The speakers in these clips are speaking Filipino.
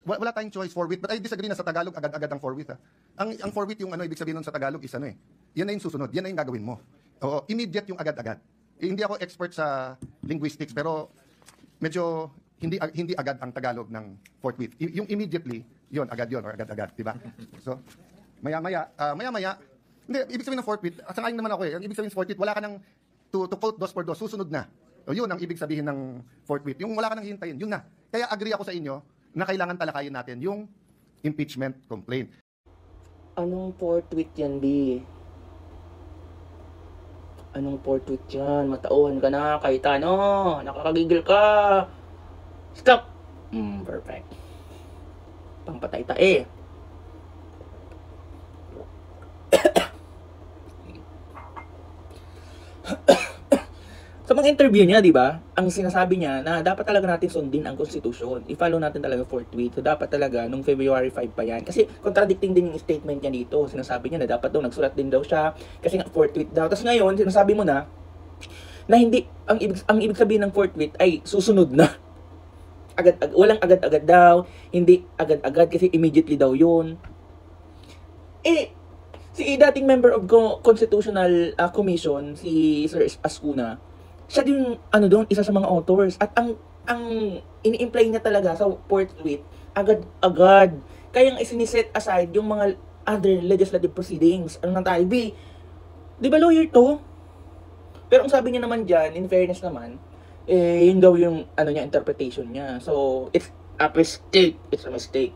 wala tayong choice forthwith, but I disagree na sa Tagalog agad-agad ang forthwith. Ang forthwith yung ibig sabihin nun sa Tagalog is yan na yung susunod, yan na yung gagawin mo. Oo, immediate yung agad-agad. Hindi ako expert sa linguistics, pero medyo hindi agad ang Tagalog ng forthwith. Yung immediately, yun agad yun or agad-agad, di ba? So, maya-maya, hindi, ibig sabihin ng forthwith, sangayon naman ako ang ibig sabihin ng forthwith, wala ka nang to quote dos por dos, susunod na. O yun ang ibig sabihin ng forthwith. Yung wala ka nang hihintayin, yun na. Kaya agree ako sa inyo na kailangan talakayin natin yung impeachment complaint. Anong forthwith yan, B? Anong forthwith yan? Matauhan ka na, kahit ano. Nakakagigil ka. Stop! Perfect. Pampatay-tae. Sa mga interview niya, di ba, ang sinasabi niya na dapat talaga natin sundin ang konstitusyon. I-follow natin talaga forthwith. So, dapat talaga nung February 5 pa yan. Kasi contradicting din yung statement niya dito. Sinasabi niya na dapat daw nagsulat din daw siya kasi nga forthwith daw. Tapos ngayon, sinasabi mo na hindi, ang ibig sabihin ng forthwith ay susunod na. Walang agad-agad daw, hindi agad-agad kasi immediately daw yun. Si dating member of Constitutional Commission, si Sir Ascuna, siya din doon isa sa mga authors at ang ini-imply niya talaga sa forthwith agad-agad. Kaya isiniset aside yung mga other legislative proceedings. Ano na tayo, B? Di ba lawyer to? Pero ang sabi niya naman diyan, in fairness naman, yun daw yung niya interpretation niya. So, it's a mistake. It's a mistake.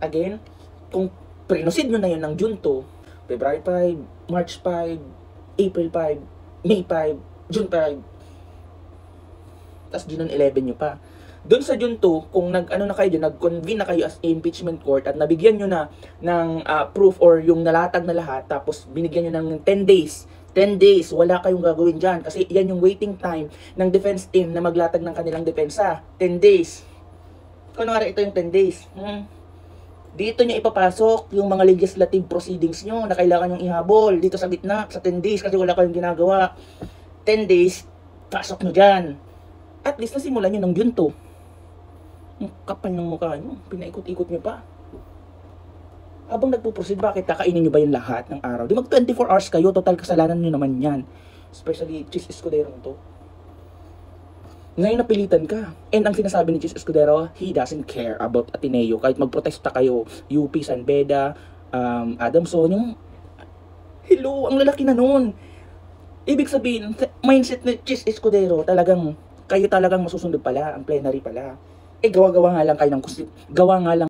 Again, kung prinosid nyo na yun ng June 2, February 5, March 5, April 5, May 5, June 5, tapos June 11 nyo pa. Doon sa June 2, kung nag-convene na kayo as impeachment court at nabigyan nyo na ng proof or yung nalatag na lahat, tapos binigyan nyo ng 10 days, 10 days, wala kayong gagawin dyan. Kasi yan yung waiting time ng defense team na maglatag ng kanilang depensa. 10 days. Kunwari ito yung 10 days. Dito nyo ipapasok yung mga legislative proceedings nyo na kailangan yung ihabol. Dito sa gitna, sa 10 days, kasi wala kayong ginagawa. 10 days, pasok nyo dyan. At least nasimulan nyo ng June 2. Ang kapal ng mukha nyo. Pinaikot-ikot nyo pa. Habang nagpuproceed, bakit kakainin nyo ba yung lahat ng araw? Di mag 24 hours kayo, total kasalanan nyo naman yan. Especially Chis Escudero to. Ngayon napilitan ka. And ang sinasabi ni Chis Escudero, he doesn't care about Ateneo. Kahit magprotesta kayo, UP, San Beda, Adamson, yung hello, ang lalaki na nun. Ibig sabihin, mindset ni Chis Escudero, kayo talagang masusunod pala, ang plenary pala. Gawa-gawa nga lang kayo ng gawa nga lang